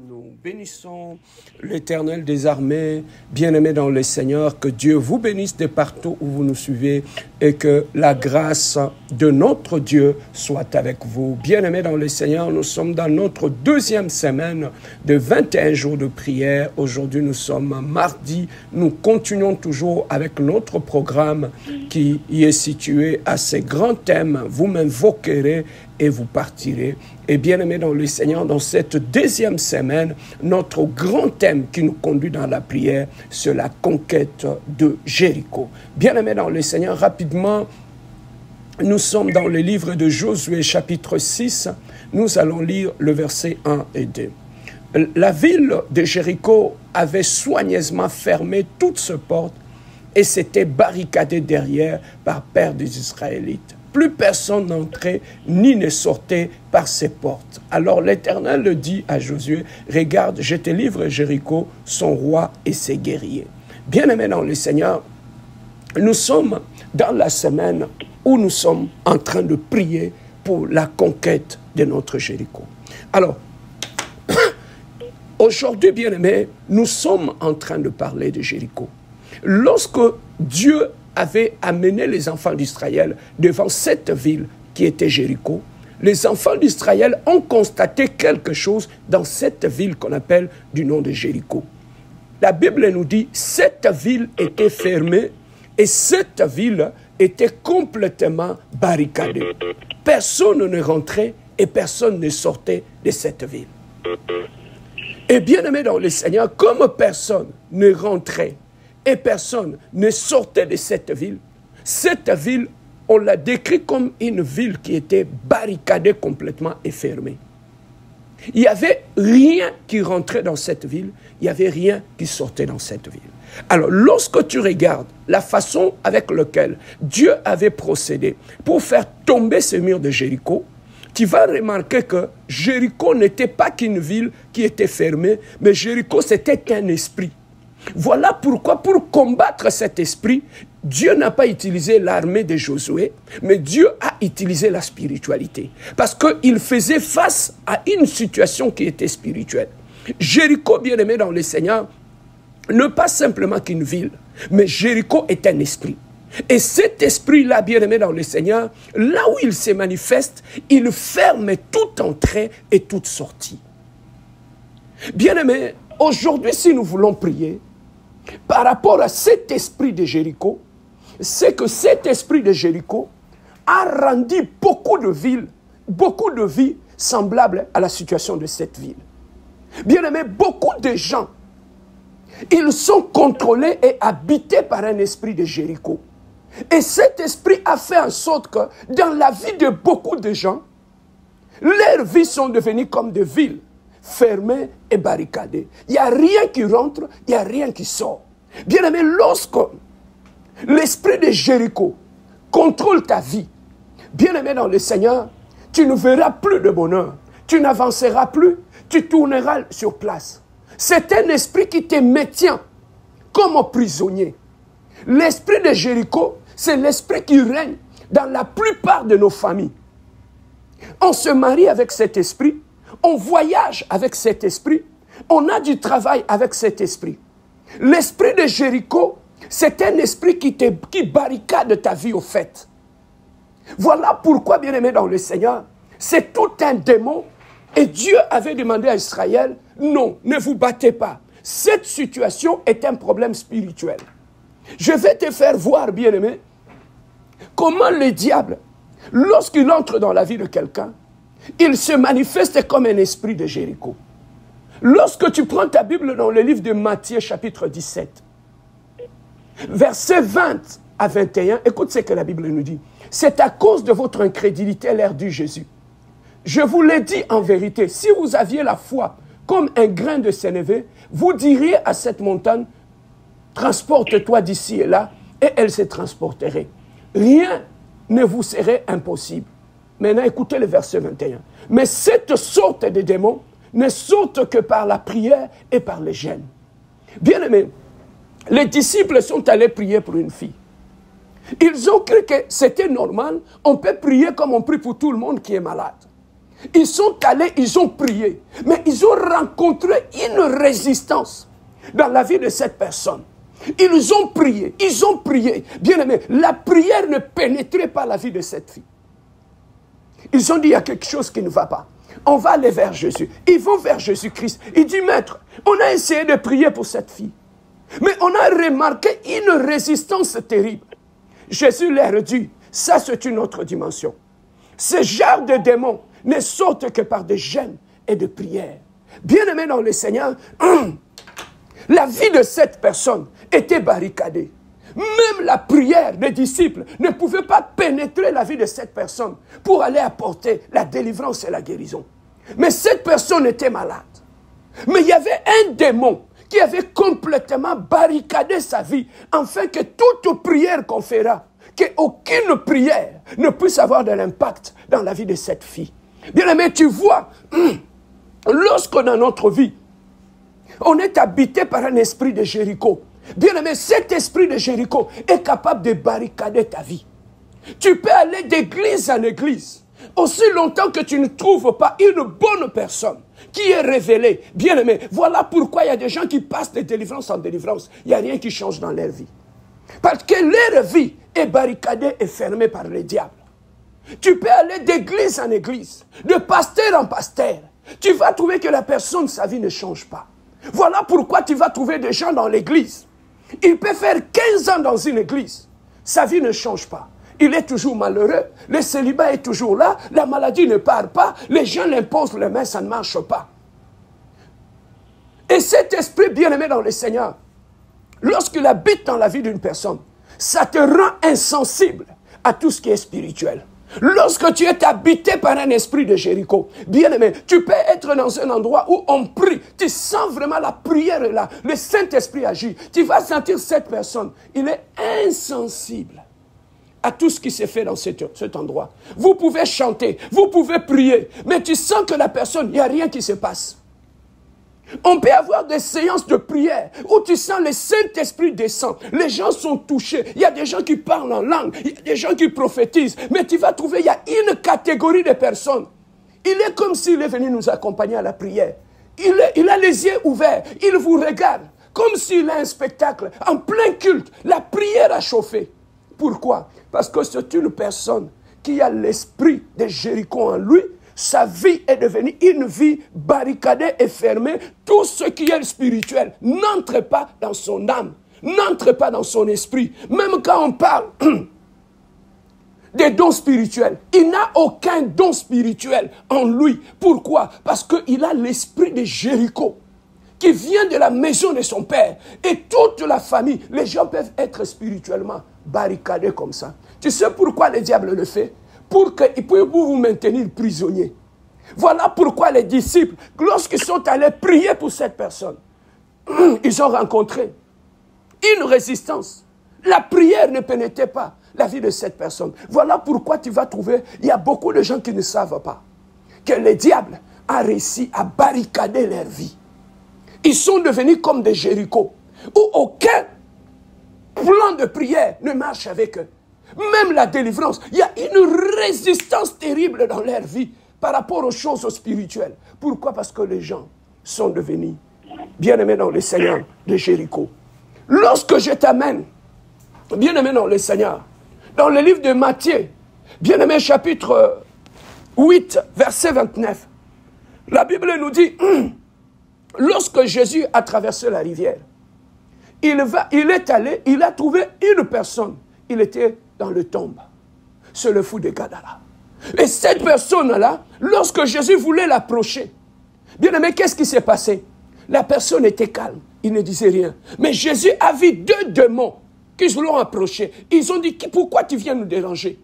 Nous bénissons l'Éternel des armées, bien-aimés dans le Seigneur, que Dieu vous bénisse de partout où vous nous suivez et que la grâce de notre Dieu soit avec vous. Bien-aimés dans le Seigneur, nous sommes dans notre deuxième semaine de 21 jours de prière. Aujourd'hui, nous sommes mardi. Nous continuons toujours avec notre programme qui y est situé à ces grands thèmes. Vous m'invoquerez et vous partirez. Et bien aimé dans le Seigneur, dans cette deuxième semaine, notre grand thème qui nous conduit dans la prière, c'est la conquête de Jéricho. Bien aimé dans le Seigneur, rapidement, nous sommes dans le livre de Josué, chapitre 6. Nous allons lire le verset 1 et 2. La ville de Jéricho avait soigneusement fermé toutes ses portes et s'était barricadée derrière par peur des Israélites. Plus personne n'entrait ni ne sortait par ses portes. Alors l'Éternel le dit à Josué, « Regarde, je te livre Jéricho, son roi et ses guerriers. » Bien-aimés dans le Seigneur, nous sommes dans la semaine où nous sommes en train de prier pour la conquête de notre Jéricho. Alors, aujourd'hui, bien-aimés, nous sommes en train de parler de Jéricho. Lorsque Dieu avait amené les enfants d'Israël devant cette ville qui était Jéricho, les enfants d'Israël ont constaté quelque chose dans cette ville qu'on appelle du nom de Jéricho. La Bible nous dit que cette ville était fermée et cette ville était complètement barricadée. Personne ne rentrait et personne ne sortait de cette ville. Et bien aimé dans le Seigneur, comme personne ne rentrait et personne ne sortait de cette ville, on l'a décrit comme une ville qui était barricadée complètement et fermée. Il n'y avait rien qui rentrait dans cette ville, il n'y avait rien qui sortait dans cette ville. Alors, lorsque tu regardes la façon avec laquelle Dieu avait procédé pour faire tomber ce mur de Jéricho, tu vas remarquer que Jéricho n'était pas qu'une ville qui était fermée, mais Jéricho, c'était un esprit. Voilà pourquoi, pour combattre cet esprit, Dieu n'a pas utilisé l'armée de Josué, mais Dieu a utilisé la spiritualité. Parce qu'il faisait face à une situation qui était spirituelle. Jéricho, bien-aimé dans le Seigneur, n'est pas simplement qu'une ville, mais Jéricho est un esprit. Et cet esprit-là, bien-aimé dans le Seigneur, là où il se manifeste, il ferme toute entrée et toute sortie. Bien-aimé, aujourd'hui, si nous voulons prier, par rapport à cet esprit de Jéricho, c'est que cet esprit de Jéricho a rendu beaucoup de villes, beaucoup de vies semblables à la situation de cette ville. Bien aimé, beaucoup de gens, ils sont contrôlés et habités par un esprit de Jéricho. Et cet esprit a fait en sorte que dans la vie de beaucoup de gens, leurs vies sont devenues comme des villes fermées et barricadées. Il n'y a rien qui rentre, il n'y a rien qui sort. Bien aimé, lorsque l'esprit de Jéricho contrôle ta vie, bien aimé dans le Seigneur, tu ne verras plus de bonheur, tu n'avanceras plus, tu tourneras sur place. C'est un esprit qui te maintient comme prisonnier. L'esprit de Jéricho, c'est l'esprit qui règne dans la plupart de nos familles. On se marie avec cet esprit, on voyage avec cet esprit, on a du travail avec cet esprit. L'esprit de Jéricho, c'est un esprit qui barricade ta vie au fait. Voilà pourquoi, bien-aimé dans le Seigneur, c'est tout un démon. Et Dieu avait demandé à Israël, non, ne vous battez pas. Cette situation est un problème spirituel. Je vais te faire voir, bien-aimé, comment le diable, lorsqu'il entre dans la vie de quelqu'un, il se manifeste comme un esprit de Jéricho. Lorsque tu prends ta Bible dans le livre de Matthieu, chapitre 17, versets 20 à 21, écoute ce que la Bible nous dit. C'est à cause de votre incrédulité, l'ère du Jésus. Je vous l'ai dit en vérité, si vous aviez la foi comme un grain de sénévé, vous diriez à cette montagne, transporte-toi d'ici et là, et elle se transporterait. Rien ne vous serait impossible. Maintenant, écoutez le verset 21. Mais cette sorte de démons ne sortent que par la prière et par les jeûnes. Bien aimé, les disciples sont allés prier pour une fille. Ils ont cru que c'était normal, on peut prier comme on prie pour tout le monde qui est malade. Ils sont allés, ils ont prié, mais ils ont rencontré une résistance dans la vie de cette personne. Ils ont prié, ils ont prié. Bien aimé, la prière ne pénétrait pas la vie de cette fille. Ils ont dit, il y a quelque chose qui ne va pas. On va aller vers Jésus. Ils vont vers Jésus-Christ. Il dit, maître, on a essayé de prier pour cette fille. Mais on a remarqué une résistance terrible. Jésus leur dit, ça c'est une autre dimension. Ce genre de démons ne sortent que par des jeûnes et de prières. Bien-aimés dans le Seigneur, la vie de cette personne était barricadée. Même la prière des disciples ne pouvait pas pénétrer la vie de cette personne pour aller apporter la délivrance et la guérison. Mais cette personne était malade. Mais il y avait un démon qui avait complètement barricadé sa vie, afin que toute prière qu'on fera, qu'aucune prière ne puisse avoir de l'impact dans la vie de cette fille. Bien aimé, tu vois, lorsque dans notre vie, on est habité par un esprit de Jéricho, bien aimé, cet esprit de Jéricho est capable de barricader ta vie. Tu peux aller d'église en église, aussi longtemps que tu ne trouves pas une bonne personne qui est révélée. Bien aimé, voilà pourquoi il y a des gens qui passent de délivrance en délivrance. Il n'y a rien qui change dans leur vie. Parce que leur vie est barricadée et fermée par le diable. Tu peux aller d'église en église, de pasteur en pasteur. Tu vas trouver que la personne, sa vie ne change pas. Voilà pourquoi tu vas trouver des gens dans l'église. Il peut faire 15 ans dans une église. Sa vie ne change pas. Il est toujours malheureux. Le célibat est toujours là. La maladie ne part pas. Les gens l'imposent les mains, ça ne marche pas. Et cet esprit bien-aimé dans le Seigneur, lorsqu'il habite dans la vie d'une personne, ça te rend insensible à tout ce qui est spirituel. Lorsque tu es habité par un esprit de Jéricho, bien aimé, tu peux être dans un endroit où on prie. Tu sens vraiment la prière est là. Le Saint-Esprit agit. Tu vas sentir cette personne. Il est insensible à tout ce qui s'est fait dans cet endroit. Vous pouvez chanter, vous pouvez prier, mais tu sens que la personne, il n'y a rien qui se passe. On peut avoir des séances de prière où tu sens le Saint-Esprit descend. Les gens sont touchés. Il y a des gens qui parlent en langue. Il y a des gens qui prophétisent. Mais tu vas trouver, il y a une catégorie de personnes. Il est comme s'il est venu nous accompagner à la prière. Il a les yeux ouverts. Il vous regarde comme s'il a un spectacle. En plein culte, la prière a chauffé. Pourquoi? Parce que c'est une personne qui a l'esprit de Jéricho en lui. Sa vie est devenue une vie barricadée et fermée. Tout ce qui est spirituel n'entre pas dans son âme, n'entre pas dans son esprit. Même quand on parle des dons spirituels, il n'a aucun don spirituel en lui. Pourquoi? Parce qu'il a l'esprit de Jéricho qui vient de la maison de son père. Et toute la famille, les gens peuvent être spirituellement barricadés comme ça. Tu sais pourquoi le diable le fait? Pour vous maintenir prisonnier. Voilà pourquoi les disciples, lorsqu'ils sont allés prier pour cette personne, ils ont rencontré une résistance. La prière ne pénétrait pas la vie de cette personne. Voilà pourquoi tu vas trouver, il y a beaucoup de gens qui ne savent pas que le diable a réussi à barricader leur vie. Ils sont devenus comme des Jéricho, où aucun plan de prière ne marche avec eux. Même la délivrance, il y a une résistance terrible dans leur vie par rapport aux choses spirituelles. Pourquoi? Parce que les gens sont devenus bien-aimés dans le Seigneur de Jéricho. Lorsque je t'amène, bien-aimé dans le Seigneur, dans le livre de Matthieu, bien-aimé chapitre 8, verset 29, la Bible nous dit, lorsque Jésus a traversé la rivière, il est allé, il a trouvé une personne. Il était dans le tombe. C'est le fou de Gadara. Et cette personne-là, lorsque Jésus voulait l'approcher, bien aimé, qu'est-ce qui s'est passé? La personne était calme, il ne disait rien. Mais Jésus a vu deux démons qui se l'ont approché. Ils ont dit, pourquoi tu viens nous déranger?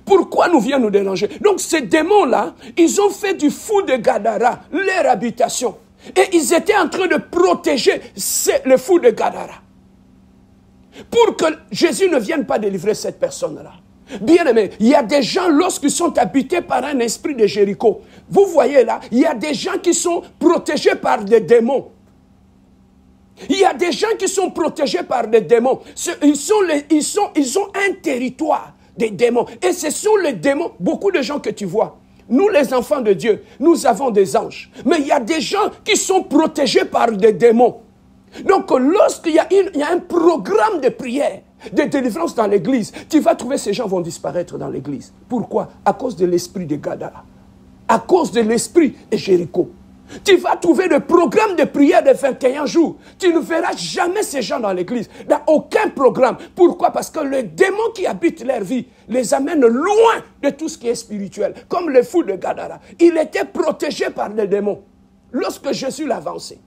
Pourquoi nous viens nous déranger? Donc ces démons-là, ils ont fait du fou de Gadara leur habitation. Et ils étaient en train de protéger le fou de Gadara. Pour que Jésus ne vienne pas délivrer cette personne-là. Bien aimé, il y a des gens, lorsqu'ils sont habités par un esprit de Jéricho, vous voyez là, il y a des gens qui sont protégés par des démons. Il y a des gens qui sont protégés par des démons. Ils ont un territoire des démons. Et ce sont les démons, beaucoup de gens que tu vois, Nous, les enfants de Dieu, nous avons des anges. Mais il y a des gens qui sont protégés par des démons. Donc, lorsqu'il y a un programme de prière, de délivrance dans l'église, tu vas trouver ces gens vont disparaître dans l'église. Pourquoi? À cause de l'esprit de Gadara. À cause de l'esprit de Jéricho. Tu vas trouver le programme de prière de 21 jours. Tu ne verras jamais ces gens dans l'église. Dans aucun programme. Pourquoi? Parce que le démon qui habite leur vie les amène loin de tout ce qui est spirituel. Comme le fou de Gadara. Il était protégé par les démons lorsque Jésus l'avançait.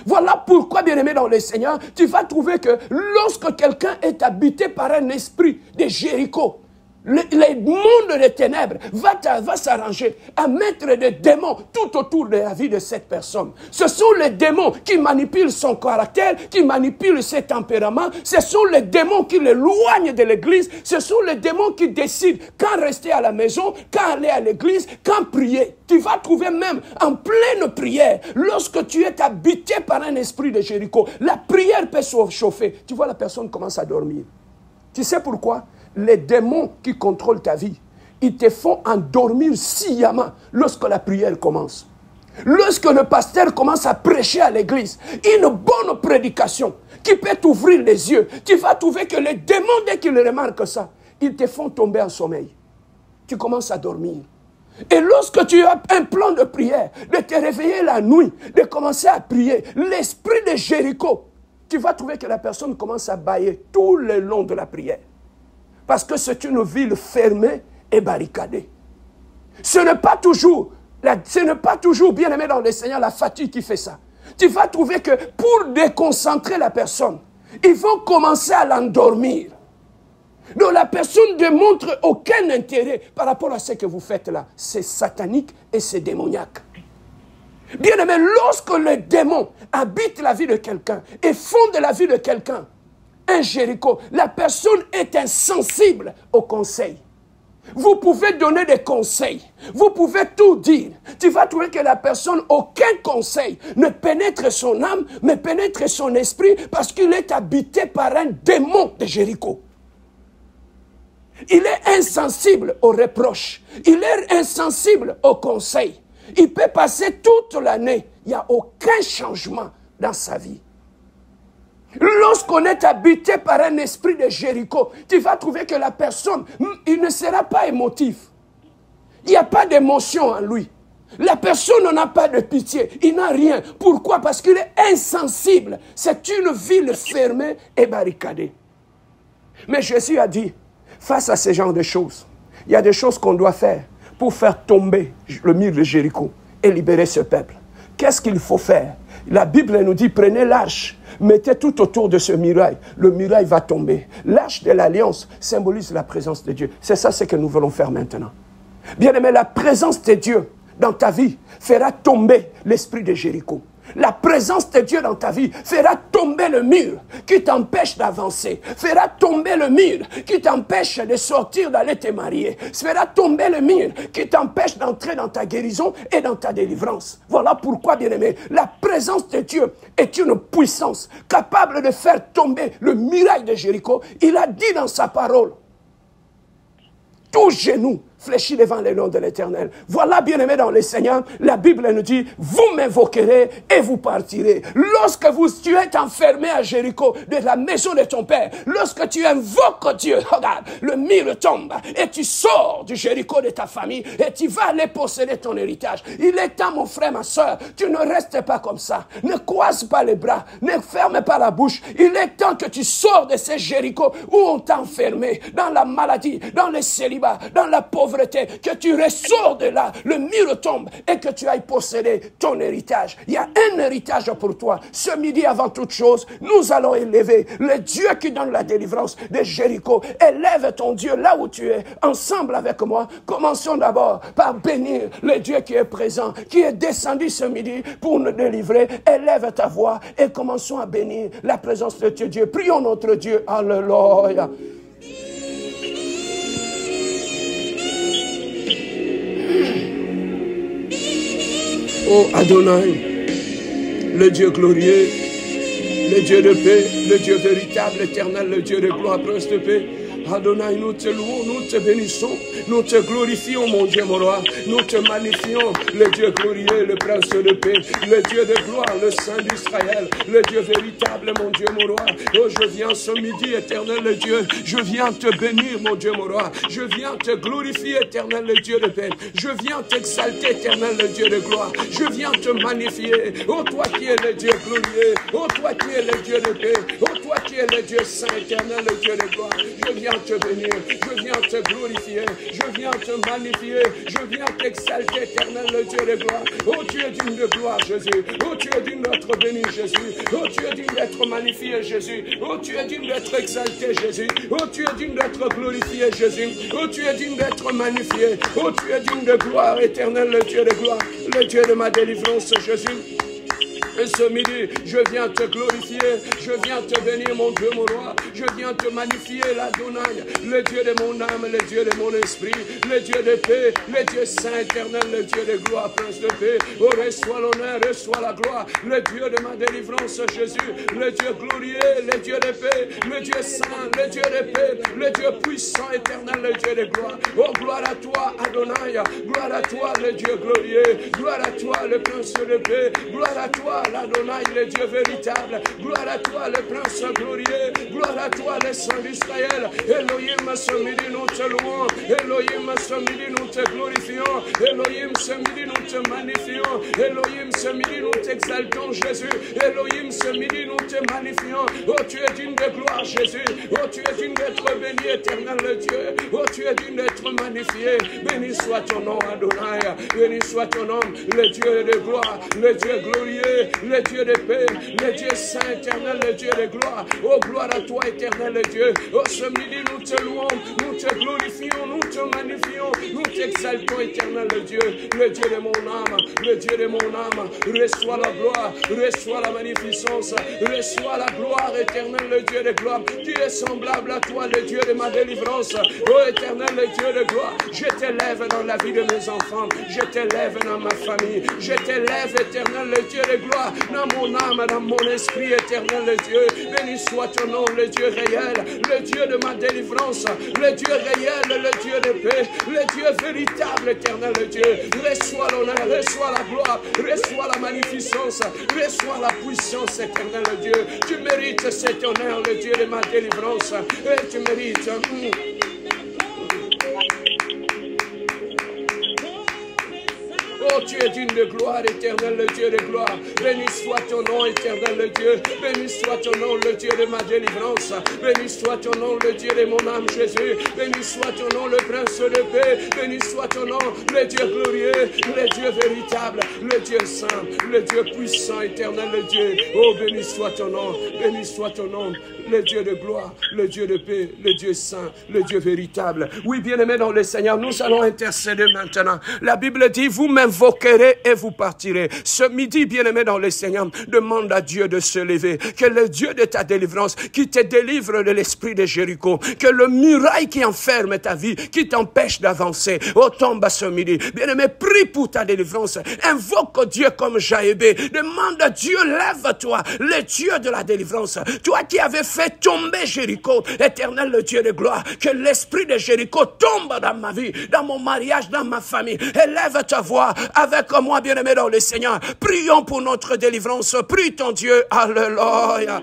Voilà pourquoi, bien-aimé dans le Seigneur, tu vas trouver que lorsque quelqu'un est habité par un esprit de Jéricho, les mondes des ténèbres va s'arranger à mettre des démons tout autour de la vie de cette personne. Ce sont les démons qui manipulent son caractère, qui manipulent ses tempéraments. Ce sont les démons qui l'éloignent de l'église. Ce sont les démons qui décident quand rester à la maison, quand aller à l'église, quand prier. Tu vas trouver même en pleine prière, lorsque tu es habité par un esprit de Jéricho, la prière peut chauffer. Tu vois, la personne commence à dormir. Tu sais pourquoi? Les démons qui contrôlent ta vie, ils te font endormir sciemment lorsque la prière commence. Lorsque le pasteur commence à prêcher à l'église, une bonne prédication qui peut t'ouvrir les yeux, tu vas trouver que les démons, dès qu'ils remarquent ça, ils te font tomber en sommeil. Tu commences à dormir. Et lorsque tu as un plan de prière, de te réveiller la nuit, de commencer à prier, l'esprit de Jéricho, tu vas trouver que la personne commence à bâiller tout le long de la prière. Parce que c'est une ville fermée et barricadée. Ce n'est pas toujours, bien aimé dans le Seigneur, la fatigue qui fait ça. Tu vas trouver que pour déconcentrer la personne, ils vont commencer à l'endormir. Donc la personne ne démontre aucun intérêt par rapport à ce que vous faites là. C'est satanique et c'est démoniaque. Bien aimé, lorsque les démons habitent la vie de quelqu'un et font de la vie de quelqu'un un Jéricho, la personne est insensible aux conseils. Vous pouvez donner des conseils, vous pouvez tout dire. Tu vas trouver que la personne, aucun conseil ne pénètre son âme, mais pénètre son esprit parce qu'il est habité par un démon de Jéricho. Il est insensible aux reproches, il est insensible aux conseils. Il peut passer toute l'année, il n'y a aucun changement dans sa vie. Lorsqu'on est habité par un esprit de Jéricho, tu vas trouver que la personne, il ne sera pas émotif. Il n'y a pas d'émotion en lui. La personne n'a pas de pitié, il n'a rien. Pourquoi? Parce qu'il est insensible. C'est une ville fermée et barricadée. Mais Jésus a dit, face à ce genre de choses, il y a des choses qu'on doit faire pour faire tomber le mur de Jéricho et libérer ce peuple. Qu'est-ce qu'il faut faire? La Bible nous dit, prenez l'arche, mettez tout autour de ce muraille. Le muraille va tomber. L'arche de l'alliance symbolise la présence de Dieu. C'est ça ce que nous voulons faire maintenant. Bien aimé, la présence de Dieu dans ta vie fera tomber l'esprit de Jéricho. La présence de Dieu dans ta vie fera tomber le mur qui t'empêche d'avancer, fera tomber le mur qui t'empêche de sortir, d'aller te marier, fera tomber le mur qui t'empêche d'entrer dans ta guérison et dans ta délivrance. Voilà pourquoi, bien-aimé, la présence de Dieu est une puissance capable de faire tomber le muraille de Jéricho. Il a dit dans sa parole, tout genou fléchis devant le nom de l'Éternel. Voilà, bien-aimé dans le Seigneur, la Bible nous dit, vous m'invoquerez et vous partirez. Lorsque tu es enfermé à Jéricho, de la maison de ton père, lorsque tu invoques Dieu, regarde, le mur tombe et tu sors du Jéricho de ta famille et tu vas aller posséder ton héritage. Il est temps, mon frère, ma soeur, tu ne restes pas comme ça. Ne croise pas les bras, ne ferme pas la bouche. Il est temps que tu sors de ces Jéricho où on t'a enfermé, dans la maladie, dans le célibat, dans la pauvreté, que tu ressors de là, le mur tombe et que tu ailles posséder ton héritage. Il y a un héritage pour toi. Ce midi, avant toute chose, nous allons élever le Dieu qui donne la délivrance de Jéricho. Élève ton Dieu là où tu es, ensemble avec moi. Commençons d'abord par bénir le Dieu qui est présent, qui est descendu ce midi pour nous délivrer. Élève ta voix et commençons à bénir la présence de Dieu. Prions notre Dieu. Alléluia. Oh Adonai, le Dieu glorieux, le Dieu de paix, le Dieu véritable, éternel, le Dieu de gloire, prince de paix. Adonai, nous te louons, nous te bénissons, nous te glorifions, mon Dieu, mon roi. Nous te magnifions, le Dieu glorieux, le prince de paix, le Dieu de gloire, le Saint d'Israël, le Dieu véritable, mon Dieu, mon roi. Oh, je viens ce midi, éternel le Dieu, je viens te bénir, mon Dieu, mon roi. Je viens te glorifier, éternel le Dieu de paix. Je viens t'exalter, éternel le Dieu de gloire. Je viens te magnifier. Oh, toi qui es le Dieu glorieux. Oh, toi qui es le Dieu de paix. Oh, toi qui es le Dieu saint, éternel le Dieu de gloire. Je viens te bénir. Je viens te glorifier. Je viens te magnifier. Je viens t'exalter, éternel le Dieu de gloire. Oh, tu es digne de gloire, Jésus. Oh, tu es digne d'être béni, Jésus. Oh, tu es digne d'être magnifié, Jésus. Oh, tu es digne d'être exalté, Jésus. Oh, tu es digne d'être glorifié, Jésus. Oh, tu es digne d'être magnifié. Oh, tu es digne de gloire, éternel, le Dieu de gloire, le Dieu de ma délivrance, Jésus. Et ce midi, je viens te glorifier, je viens te bénir, mon Dieu, mon roi. Je viens te magnifier, l'Adonai, le Dieu de mon âme, le Dieu de mon esprit, le Dieu de paix, le Dieu saint éternel, le Dieu de gloire, prince de paix. Oh, reçois l'honneur, reçois la gloire, le Dieu de ma délivrance, Jésus, le Dieu glorieux, le Dieu de paix, le Dieu saint, le Dieu de paix, le Dieu puissant, éternel, le Dieu de gloire. Oh, gloire à toi, Adonai, gloire à toi, le Dieu glorieux, gloire à toi, le prince de paix, gloire à toi, l'Adonai, le Dieu véritable. Gloire à toi, le prince glorieux. Gloire à toi, le Saint d'Israël. Elohim, ce midi, nous te louons. Elohim, ce midi, nous te glorifions. Elohim, ce midi, nous te magnifions. Elohim, ce midi, nous t'exaltons, Jésus. Elohim, ce midi, nous te magnifions. Oh, tu es digne de gloire, Jésus. Oh, tu es digne d'être béni, éternel le Dieu. Oh, tu es digne d'être magnifié. Béni soit ton nom, Adonai. Béni soit ton nom, le Dieu de gloire, le Dieu glorieux, le Dieu de paix, le Dieu saint éternel, le Dieu de gloire. Oh, gloire à toi, éternel le Dieu. Oh, ce midi, nous te louons, nous te glorifions, nous te magnifions, nous t'exaltons, éternel le Dieu de mon âme, le Dieu de mon âme. Reçois la gloire, reçois la magnificence, reçois la gloire, éternel le Dieu de gloire. Tu es semblable à toi, le Dieu de ma délivrance. Oh, éternel le Dieu de gloire, je t'élève dans la vie de mes enfants, je t'élève dans ma famille, je t'élève, éternel le Dieu de gloire, dans mon âme, dans mon esprit, éternel le Dieu. Béni soit ton nom, le Dieu réel, le Dieu de ma délivrance, le Dieu réel, le Dieu de paix, le Dieu véritable, éternel le Dieu. Reçois l'honneur, reçois la gloire, reçois la magnificence, reçois la puissance, éternel le Dieu. Tu mérites cet honneur, le Dieu de ma délivrance, et tu mérites. Oh, tu es digne de gloire, éternel, le Dieu de gloire. Béni soit ton nom, éternel, le Dieu. Béni soit ton nom, le Dieu de ma délivrance. Béni soit ton nom, le Dieu de mon âme, Jésus. Béni soit ton nom, le prince de paix. Béni soit ton nom, le Dieu glorieux, le Dieu véritable, le Dieu saint, le Dieu puissant, éternel, le Dieu. Oh, béni soit ton nom, béni soit ton nom, le Dieu de gloire, le Dieu de paix, le Dieu saint, le Dieu véritable. Oui, bien-aimés dans le Seigneur, nous allons intercéder maintenant. La Bible dit, vous m'invoquerez et vous partirez. Ce midi, bien-aimé dans le Seigneur, demande à Dieu de se lever. Que le Dieu de ta délivrance, qui te délivre de l'esprit de Jéricho, que le muraille qui enferme ta vie, qui t'empêche d'avancer, tombe à ce midi. Bien-aimé, prie pour ta délivrance. Invoque Dieu comme Jaébé. Demande à Dieu, lève-toi, le Dieu de la délivrance. Toi qui avais fait tomber Jéricho, éternel le Dieu de gloire, que l'esprit de Jéricho tombe dans ma vie, dans mon mariage, dans ma famille. Élève ta voix avec moi, bien-aimé dans le Seigneur. Prions pour notre délivrance. Prie ton Dieu. Alléluia.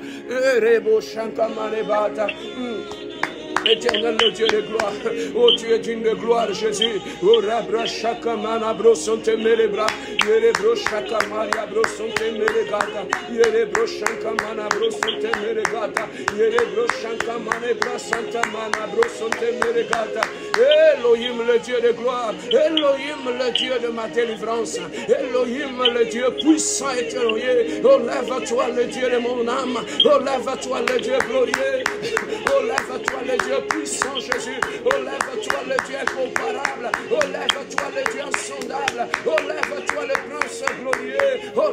Éternel le Dieu de gloire, oh tu es digne de gloire Jésus, oh rabra shakamana brosonte merebra, yere bro shakamaria brosonte meregata, yere bro shakamana brosonte meregata, yere bro shakamane brasanta mana brosonte meregata. Elohim le Dieu de gloire, Elohim le Dieu de ma délivrance, Elohim le Dieu puissant et glorieux, oh lève-toi le Dieu de mon âme, oh lève-toi le Dieu glorieux, oh lève-toi le Dieu puissant Jésus, oh lève-toi le Dieu incomparable, oh lève-toi le Dieu insondable, oh lève-toi le prince glorieux, oh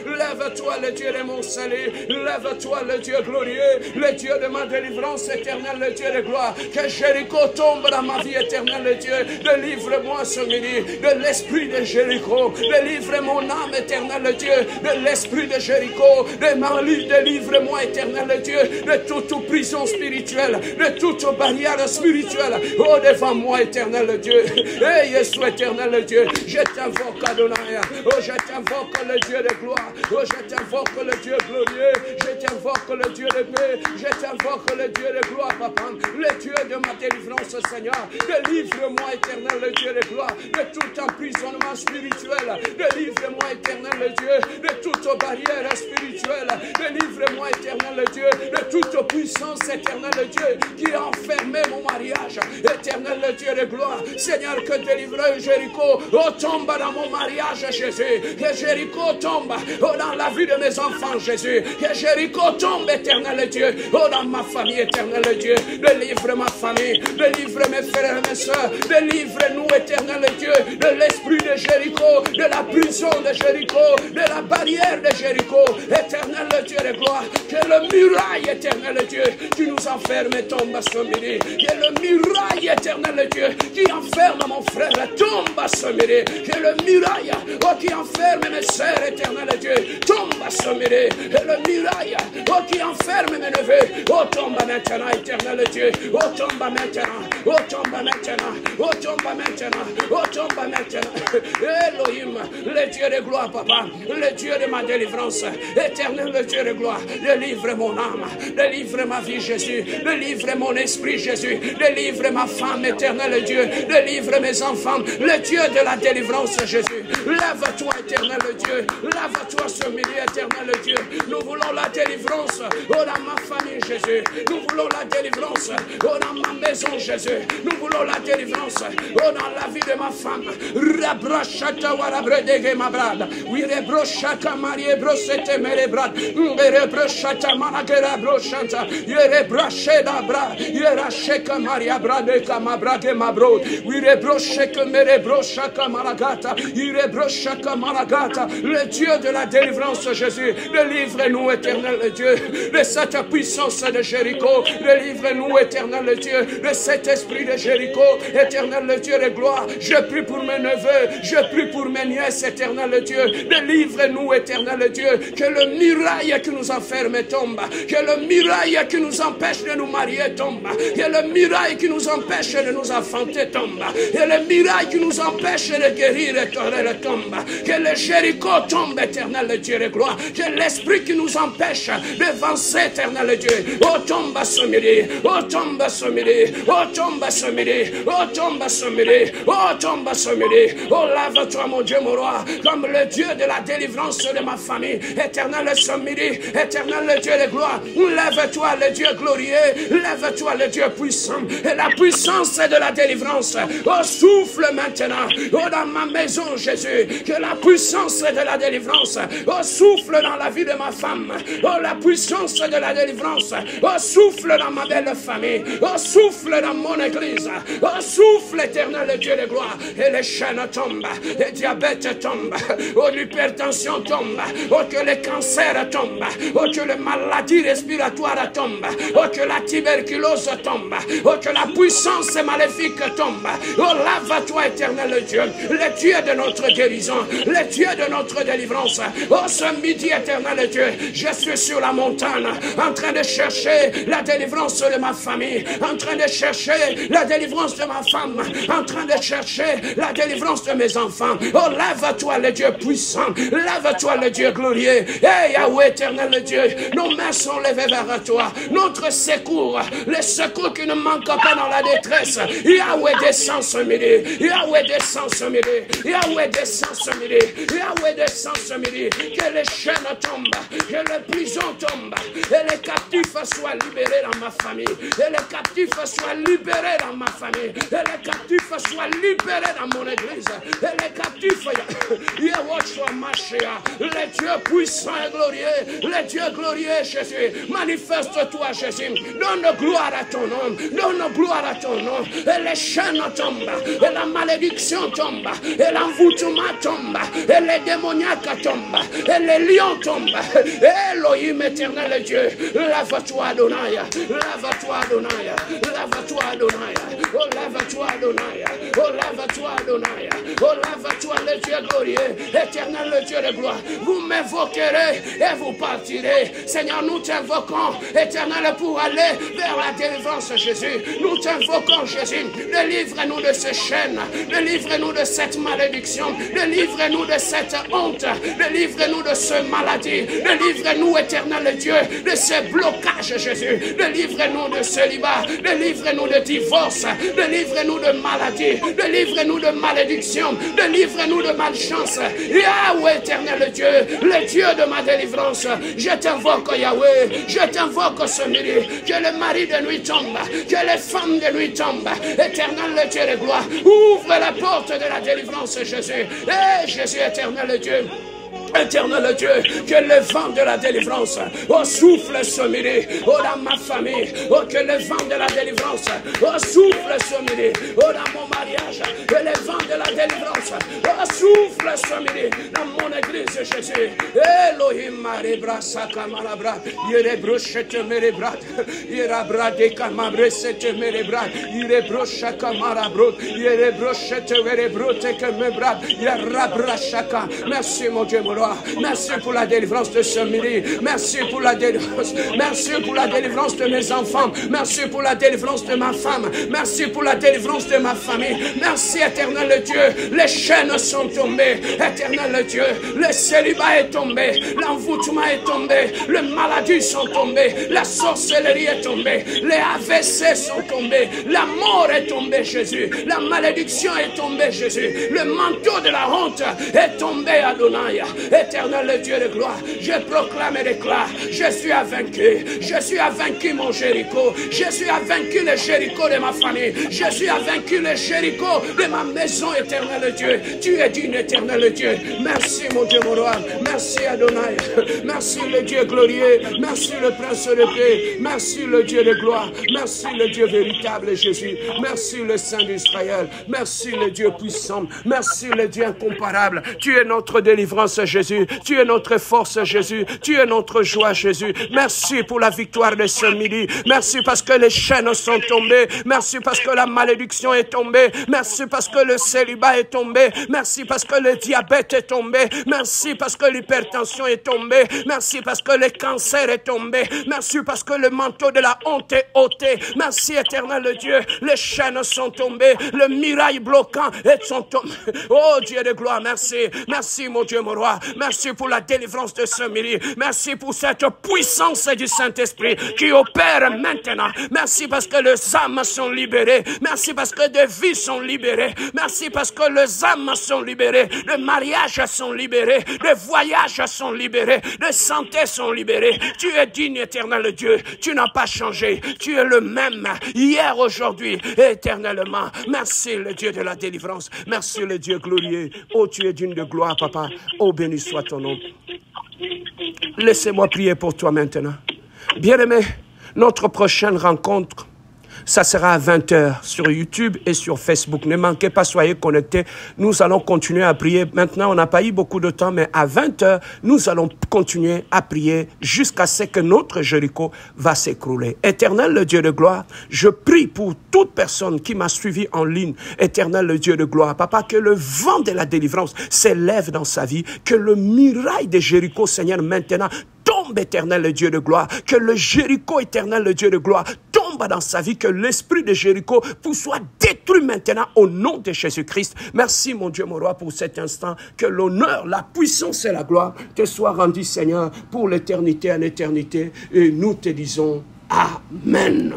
lève-toi le Dieu de mon salut, lève-toi le Dieu glorieux, le Dieu de ma délivrance éternelle, le Dieu de gloire, que Jéricho tombe dans ma vie éternelle, le Dieu, délivre-moi ce midi de l'esprit de Jéricho, délivre mon âme éternelle, le Dieu, de l'esprit de Jéricho, de ma vie, délivre-moi éternel, le Dieu, de toute prise prison spirituelle, de toute barrière spirituelle. Oh, devant moi, éternel Dieu. Et Jésus, éternel Dieu, je t'invoque Adonai. Oh, je t'invoque le Dieu de gloire. Oh, je t'invoque le Dieu glorieux. Je t'invoque le Dieu de paix. Je t'invoque le Dieu de gloire, papa. Le Dieu de ma délivrance, Seigneur. Délivre-moi, éternel le Dieu de gloire, de tout emprisonnement spirituel. Délivre-moi, éternel Dieu, de toute barrière spirituelle. Délivre-moi, éternel Dieu, de toute puissance, éternel Dieu, qui a enfermé mon mariage. Éternel Dieu de gloire, Seigneur, que délivre Jéricho. Oh, tombe dans mon mariage, Jésus. Que Jéricho tombe dans la vie de mes enfants, Jésus. Que Jéricho tombe, éternel Dieu. Oh, dans ma famille, éternel Dieu. Délivre ma famille. Délivre mes frères et mes soeurs. Délivre-nous, éternel Dieu, de l'esprit de Jéricho, de la prison de Jéricho, de la barrière de Jéricho. Éternel Dieu de gloire, que le muraille, éternel Dieu, qui nous enferme tombe à ce midi. Que le muraille, éternel Dieu, qui enferme mon frère tombe à ce midi. Que le muraille, oh, qui enferme mes sœurs, éternel Dieu, tombe à ce midi. Que le muraille, oh, qui enferme mes neveux, oh, tombe maintenant, éternel Dieu. Oh, tombe maintenant, oh, tombe maintenant, oh, tombe maintenant, oh, tombe maintenant. Elohim, le Dieu de gloire, papa, le Dieu de ma délivrance, éternel, le Dieu de gloire, délivre mon âme, délivre ma vie, Jésus, délivre mon esprit, Jésus, délivre ma femme, éternel Dieu, délivre mes enfants, le Dieu de la délivrance, Jésus. Lève-toi, éternel Dieu, lève-toi ce midi, éternel Dieu. Nous voulons la délivrance, oh, dans ma famille, Jésus. Nous voulons la délivrance, oh, dans ma maison, Jésus. Nous voulons la délivrance, oh, dans la vie de ma femme. Rabrachata warabredege ma brada. Oui, rebrochaka marie brosete mere brad. Rebrochata managera brochanta. Yerebracheda bra. Yeracheka maria bradeka ma brage ma brod. Oui, rebrocheka mere brochaka maragata. Yerebrochaka maragata. Le Dieu de la délivrance, Jésus. Délivre-nous, éternel Dieu, de cette puissance de Jéricho. Délivre-nous, éternel Dieu, de cet esprit de Jéricho. Éternel Dieu de gloire, je prie pour mes neveux, je prie pour mes nièces, éternel Dieu. Délivre-nous, éternel Dieu, que le muraille qui nous enferme tombe, que le muraille qui nous empêche de nous marier tombe, que le muraille qui nous empêche de nous enfanter tombe, que le muraille qui nous empêche de guérir tombe, que le Jéricho tombe, éternel Dieu de gloire, que l'esprit qui nous empêche d'avancer, éternel Dieu, oh, tombe à ce midi, oh, tombe à ce midi, oh, tombe à ce midi, oh, tombe à ce midi, oh, tombe à ce midi, oh, lave-toi, mon Dieu, mon roi, comme le Dieu de la délivrance de ma famille, éternel ce midi, éternel Dieu de gloire, lève-toi, le Dieu glorieux, lève-toi, le Dieu puissant, et la puissance de la délivrance, oh, souffle maintenant, oh, dans ma maison, Jésus, que la puissance de la délivrance, oh, souffle dans la vie de ma femme, oh, la puissance de la délivrance, oh, souffle dans ma belle famille, oh, souffle dans mon église, oh, souffle, éternel Dieu de gloire, et les chaînes tombent, le diabète tombe, oh, l'hypertension tombe, oh, que les cancers tombent, oh, que les maladies respiratoires tombent, oh, que la tuberculose tombe, oh, que la puissance maléfique tombe, oh, lave-toi, éternel Dieu, le Dieu de notre guérison, le Dieu de notre délivrance, oh, ce midi, éternel Dieu, je suis sur la montagne, en train de chercher la délivrance de ma famille, en train de chercher la délivrance de ma femme, en train de chercher la délivrance de mes enfants. Oh, lève-toi, le Dieu puissant, lève-toi, le Dieu glorieux. Hey, Yahweh, éternel Dieu, nos mains sont levées vers toi, notre secours, le secours qui ne manque pas dans la détresse. Yahweh, descend ce midi, Yahweh, descend ce midi, Yahweh, descend ce midi, Yahweh, descend ce midi, que les chaînes tombent, que les prisons tombent, et les captifs soient libérés dans ma famille, et les captifs soient libérés dans ma famille, et les captifs soient libérés dans mon église, et les captifs, le Dieu puissant et glorieux, le Dieu glorieux, Jésus, manifeste-toi, Jésus, donne gloire à ton nom, donne gloire à ton nom, et les chaînes tombent, et la malédiction tombe, et l'envoûtement tombe, et les démoniaques tombent, et les lion tombe. Elohim éternel Dieu, lave-toi Adonai, lave-toi Adonai, lave-toi Adonai, oh lave-toi Adonai, oh lave-toi Adonai, oh lave-toi le Dieu glorieux, éternel le Dieu de gloire. Vous m'invoquerez et vous partirez. Seigneur, nous t'invoquons, éternel, pour aller vers la délivrance, Jésus. Nous t'invoquons, Jésus. Délivre-nous de ces chaînes, délivre-nous de cette malédiction, délivre-nous de cette honte, délivre-nous de ce maladie, délivre-nous, éternel Dieu, de ces blocages, Jésus. Délivre-nous de célibat, délivre-nous de divorce, délivre-nous de maladie, délivre-nous de malédiction, délivre-nous de malchance. Yahweh, éternel Dieu, le Dieu de ma délivrance, je t'invoque, Yahweh, je t'invoque ce midi, que le mari de nuit tombe, que les femmes de nuit tombent, éternel le Dieu de gloire, ouvre la porte de la délivrance, Jésus, et Jésus, éternel Dieu. Éternel Dieu, que le vent de la délivrance, oh souffle ce midi, oh dans ma famille, oh que le vent de la délivrance, oh souffle ce midi, oh dans mon mariage, que le vent de la délivrance, oh souffle ce midi, dans mon église, Jésus. Elohim marebra sakamalabra, yerebrochete merebra, yerabra de kamabresete merebra, yerebrocha kamarabro, yerebrochete merebrote kemebra, yerabra chaka. Merci mon Dieu, mon merci pour la délivrance de ce midi. Merci pour la délivrance. Merci pour la délivrance de mes enfants. Merci pour la délivrance de ma femme. Merci pour la délivrance de ma famille. Merci, éternel Dieu. Les chaînes sont tombées. Éternel Dieu, le célibat est tombé. L'envoûtement est tombé. Les maladies sont tombées. La sorcellerie est tombée. Les AVC sont tombés. La mort est tombée, Jésus. La malédiction est tombée, Jésus. Le manteau de la honte est tombé, Adonai. Éternel Dieu de gloire, je proclame et déclare, je suis vaincu, je suis vaincu mon Jéricho, je suis vaincu le Jéricho de ma famille, je suis vaincu le Jéricho de ma maison, éternel Dieu. Tu es digne, éternel Dieu. Merci mon Dieu, mon roi, merci Adonai, merci le Dieu glorieux, merci le Prince de paix, merci le Dieu de gloire, merci le Dieu véritable Jésus, merci le Saint d'Israël, merci le Dieu puissant, merci le Dieu incomparable. Tu es notre délivrance, Jésus. Tu es notre force, Jésus. Tu es notre joie, Jésus. Merci pour la victoire de ce midi. Merci parce que les chaînes sont tombées. Merci parce que la malédiction est tombée. Merci parce que le célibat est tombé. Merci parce que le diabète est tombé. Merci parce que l'hypertension est tombée. Merci parce que le cancer est tombé. Merci parce que le manteau de la honte est ôté. Merci, éternel Dieu. Les chaînes sont tombées. Le mirail bloquant est tombé. Oh Dieu de gloire, merci. Merci mon Dieu, mon roi. Merci pour la délivrance de ce midi. Merci pour cette puissance du Saint-Esprit qui opère maintenant. Merci parce que les âmes sont libérées. Merci parce que des vies sont libérées. Merci parce que les âmes sont libérées. Les mariages sont libérés. Les voyages sont libérés. Les santé sont libérées. Tu es digne, éternel Dieu. Tu n'as pas changé. Tu es le même hier, aujourd'hui et éternellement. Merci le Dieu de la délivrance. Merci le Dieu glorieux. Oh, tu es digne de gloire, papa. Oh, béni soit ton nom. Laissez-moi prier pour toi maintenant. Bien-aimé, notre prochaine rencontre, ça sera à 20h sur YouTube et sur Facebook. Ne manquez pas, soyez connectés. Nous allons continuer à prier. Maintenant, on n'a pas eu beaucoup de temps, mais à 20h, nous allons continuer à prier jusqu'à ce que notre Jéricho va s'écrouler. Éternel, le Dieu de gloire, je prie pour toute personne qui m'a suivi en ligne. Éternel, le Dieu de gloire, papa, que le vent de la délivrance s'élève dans sa vie, que le muraille de Jéricho, Seigneur, maintenant, tombe, éternel, le Dieu de gloire, que le Jéricho, éternel, le Dieu de gloire, tombe dans sa vie, que l'esprit de Jéricho soit détruit maintenant au nom de Jésus-Christ. Merci, mon Dieu, mon roi, pour cet instant, que l'honneur, la puissance et la gloire te soient rendus, Seigneur, pour l'éternité en éternité, et nous te disons Amen.